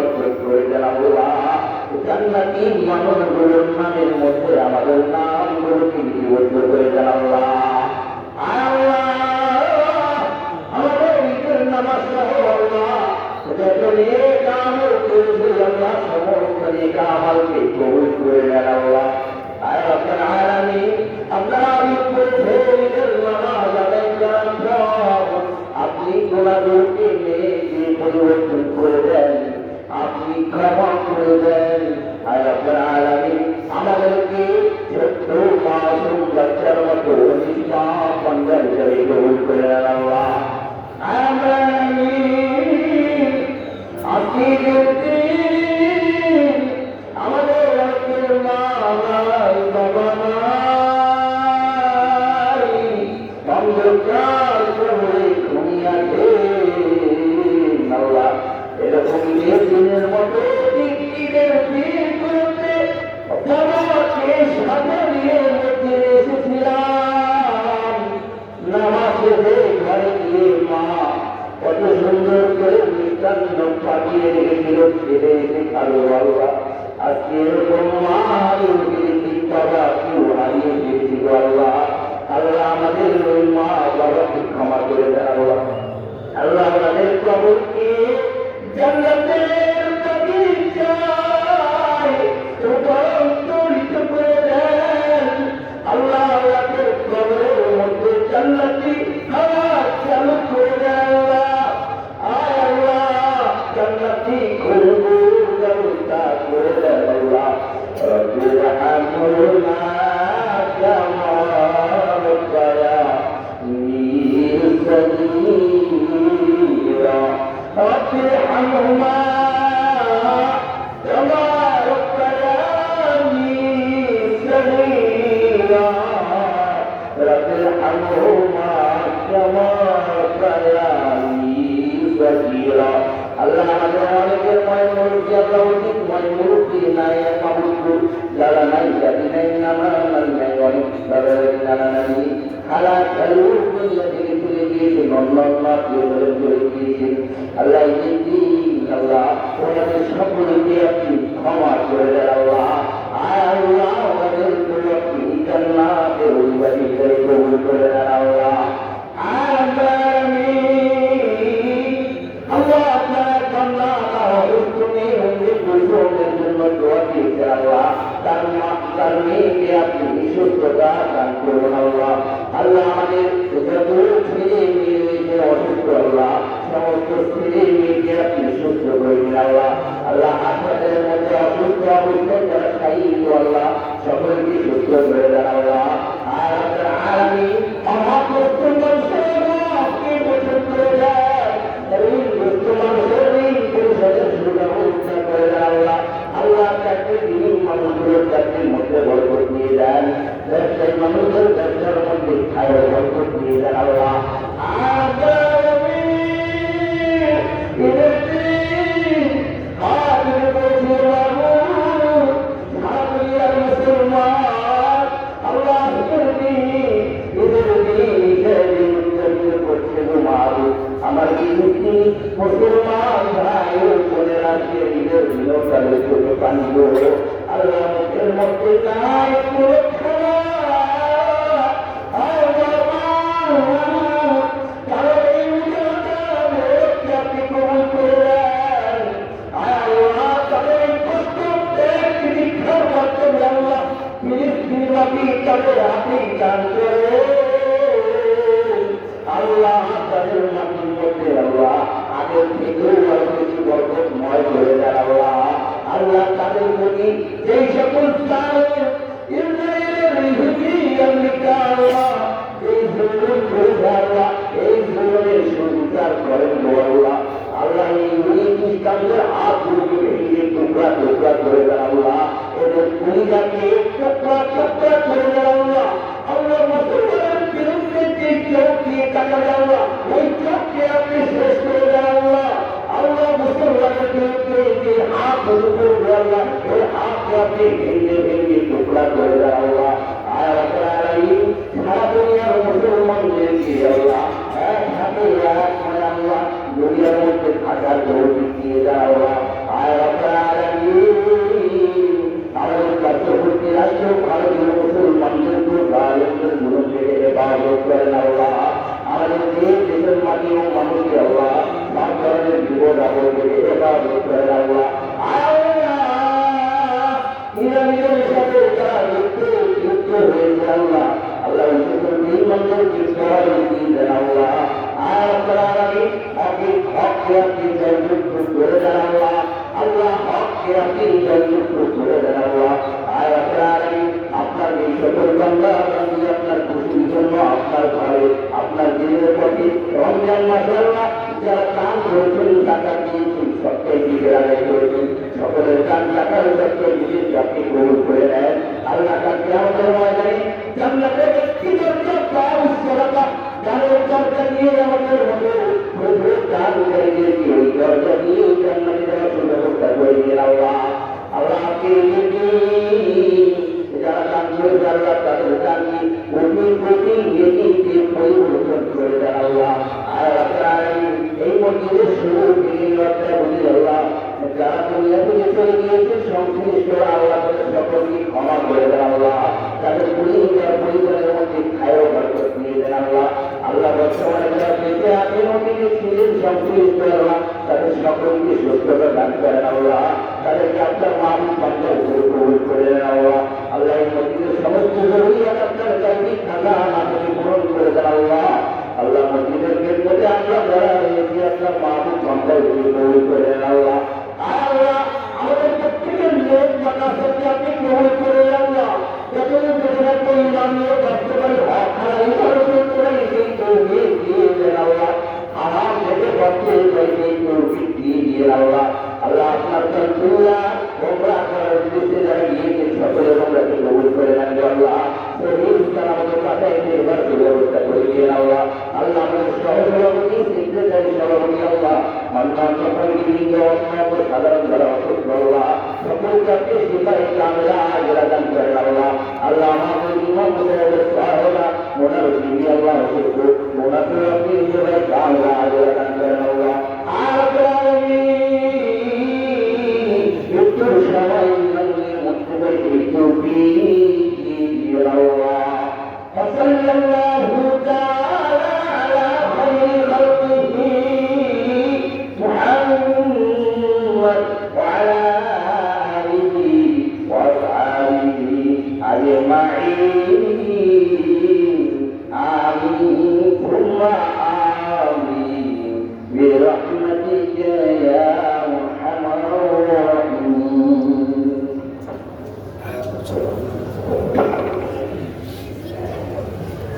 বরকত করে দেন আল্লাহ। জান্নাতি মানুষগুলোর নামের মধ্যে আমাদের নামগুলোকে লিপিবদ্ধ করে দেন আল্লাহ। আমাদের ঈদের নামাজ সহ আল্লাহ যত নেক আমল করেছি আল্লাহ সমস্ত নেক আমলকে কবুল করে নেন আল্লাহ। আয় রব্বুল আলামিন, আপনারা ঈদের নামাজ আদায় করার পর আপনি গুনাহগুলোকে নেকি পরিবর্তন করে দেন, আপনি ক্ষমা করে দেন। আয় রব্বুল আলামিন, আমাদেরকে ছোট্ট মাসুম বাচ্চার মতো নিষ্পাপ বান্দা হিসেবে কবুল করে নেন আল্লাহ। আমিন। আজকের দিন আমাদের অনেকের মা নাই, বাবা নাই, অন্ধকার করে ঘুমিয়ে আল্লাহ। এরকম দিনের মতো ঈদের দিন করতে বাবাকে সাথে নিয়ে মধ্যে এসেছিলাম। নামাজ শেষে ঘরে গিয়ে মা কত সুন্দর করে মিষ্টান্ন পাঠিয়ে রেখেছিল, ছেড়ে এসে খালো আল্লাহ। আজকে এরকম মা বাবা কেউ হারিয়ে গিয়েছিল আল্লাহ। আল্লাহ আমাদের ওই মা বাবাকে ক্ষমা করে দেন আল্লাহ। আল্লাহ আমাদের কবরকে জান্নাতের বাগিচায় রূপান্তরিত করে দেন আল্লাহ। আমাদের কবরের মধ্যে জান্নাতি হাওয়া চালু করে দেন আল্লাহ। আয় আল্লাহ, জান্নাতি খুশবুর ব্যবস্থা করে দেন আল্লাহ। রব্বির হামহুমা কামা রাব্বায়ানি সগীরা। রব্বির হামহুমা কামা রাব্বায়ানি সগীরা। রব্বির হামহুমা কামা রাব্বায়ানি সগীরা। আল্লাহ আমাদের অনেকের ময়মুরুব্বী, আল্লাহ অধিক ময়মুরুব্বী নাই, মাবুদু যারা নাই, জাতি নাই, নানা নাই, অনেক নানা নাই, খালা খালু দুনিয়া থেকে চলে গিয়েছে, নন্না প্রিয় চলে গিয়েছে আল্লাহ। এই দিন আল্লাহ ওনাদের সকলকে আপনি ক্ষমা করে দেন আল্লাহ। আয় আল্লাহ, ওনাদের আপনি জান্নাতের অধিবাসী হিসেবে কবুল করে দেন আল্লাহ। আল্লাহ আপনার কন্যা তুমি বুজুর্গের জন্য দোয়া দিয়েছে আল্লাহ। তার মেয়েকে আপনি সুস্থতা দান করুন আল্লাহ। আল্লাহ আমাদের যত ছেলে মেয়ে রয়েছে অসুস্থ আল্লাহ, সমস্ত ছেলে মেয়েকে আপনি সুস্থ করে দিন আল্লাহ। আল্লাহ হাসপাতালের মধ্যে অসুস্থ অবস্থায় যারা শায়িত আল্লাহ সকলকে সুস্থ করে দেন আল্লাহ। আর আপনার আলামিন মহাগ্রস্ত মানুষের আপনি পছন্দ করে দেন, গ্রস্ত মানুষের পরিষদের সুব্যবস্থা করে দেন আল্লাহ। আল্লাহ চাকরি দিন মানুষগুলোর চাকরির মধ্যে বরকত দিয়ে দেন, ব্যবসায়ী মানুষের ব্যবসার মধ্যে খায় বরকত দিয়ে দেন আল্লাহ। আমার মুসলমান ভাই বোনেরা ঈদের দিনও তাদের চোখে পানি আল্লাহ মুখের মধ্যে নাই আল্লাহ তাদের মাটির মধ্যে আল্লাহ আগের থেকেও আরো বেশি বরকতময় করে দেন আল্লাহ। আল্লাহ তাদের প্রতি যেই সকল এই জীবনের সংস্কার করেন আল্লাহ। আল্লাহ এই কাজের হাতগুলোকে ভেঙে টুকরা টুকরা করে দেন আল্লাহ। এদের পরিবারকে টুকরা টুকরা করে দেন আল্লাহ। আল্লাহ মুসলমানের বিরুদ্ধে যে চোখ দিয়ে তাকাবে আল্লাহ, ওই চোখকে আপনি শেষ করে দেন আল্লাহ। আল্লাহ মুসলমানের বিরুদ্ধে যে হাত করবে আল্লাহ, ওই হাতকে আপনি ভেঙে ভেঙে টুকরা করে দেন আল্লাহ। আর সারা দুনিয়ার মুসলমানদেরকে আল্লাহ এক হাতে এক মানে আল্লাহ দুনিয়ার মধ্যে থাকার তৌফিক দিয়ে দেন আল্লাহ। আর আল্লাহ আল্লাহ এই মন্দির কি সবাই দেন আল্লাহ আর আপনারা আপনি হককে আপনি জয়যুক্ত করে দেন আল্লাহ আল্লাহ হককে আপনি জয়যুক্ত করে দেন আল্লাহ আর আপনারা আপনার এই সকল বান্দা বান্দি আপনার খুশির জন্য আপনার ঘরে আপনার দিনের প্রতি রমজান মাসে আল্লাহ যারা কান করেছেন টাকা দিয়েছেন সবটাই দিকে আদায় করেছেন সকলের কান টাকার সবটাই দিকে আপনি কবুল করে নেন আল্লাহ কাছে আমাদের ময়দানে জান্নাতে একটি দরজা উচ্চতা গানের দরজা দিয়ে আমাদের মধ্যে দান করে দিয়েছি ওই দরজা দিয়ে জান্নাতে যাওয়ার সুব্যবস্থা করে দিলেন আল্লাহ আল্লাহকে যারা কান করে আল্লাহ তাদের কানকে প্রতি নিজেকে পরিবর্তন করে দেন আল্লাহ আর আপনার এই মন্দিরের শুরু থেকে লজ্জা বলি আল্লাহ যারা দুনিয়া থেকে চলে গিয়েছে সংশ্লিষ্ট আল্লাহ তাদের সকলকে ক্ষমা করে দেন আল্লাহ তাদের পরিবারের মধ্যে খায়ও বরকত দিয়ে দেন আল্লাহ আল্লাহ বর্তমানে যারা বেঁচে আছেন ওদিকে ছিলেন সংশ্লিষ্ট আল্লাহ তাদের সকলকে সুস্থতা দান করেন আল্লাহ তাদেরকে আপনার মাহবুব বান্দার উপরে কবুল করে দেন আল্লাহ আল্লাহ এই মন্দিরের সমস্ত জরুরিয়াত আপনার চাইনি খাজা আমাকে পূরণ করে দেন আল্লাহ আল্লাহ মসজিদের মধ্যে আমরা যারা রয়েছি আপনার মাহবুব বান্দার উপরে কবুল করে দেন আল্লাহ আল্লাহ আমাদের প্রত্যেকের লোক মাতাকে আপনি কবুল করে আল্লাহ যতদিন বেঁচে থাকবো ইমামিও করতে পারি হক হারাই ভারতের করে সেই তৌফিক দিয়ে দেন আল্লাহ হারাম থেকে বাঁচতে চাই সেই তৌফিক দিয়ে দিয়ে আল্লাহ আল্লাহ আপনার তরফুল্লাহ ওমরা করার উদ্দেশ্যে যারা গিয়েছেন সকলের ওমরাকে কবুল করে নেন আল্লাহ শহীদ আমাদের পাঠায় নির্ভর ব্যবস্থা করে দিয়ে আল্লাহ আল্লাহ আমাদের সহসভাপতি সেক্রেটারি সভাপতি আল্লাহ মান্নান সকলকে সাধারণ যারা অসুস্থ আল্লাহ সকল চাপকে সিপাহী কামরা যারা দান করেন আল্লাহ আল্লাহ আমাদের ইমাম সাহেবা ওনার তিনি আল্লাহ অসুস্থ ওনাকে আপনি সিপাহী কামরা যারা দান করেন আল্লাহ আর মৃত্যুর সময় وصلى الله تعالى على خير خلقه محمد وعلى آله وأصحابه أجمعين آمين ثم آمين برحمتك يا أرحم الراحمين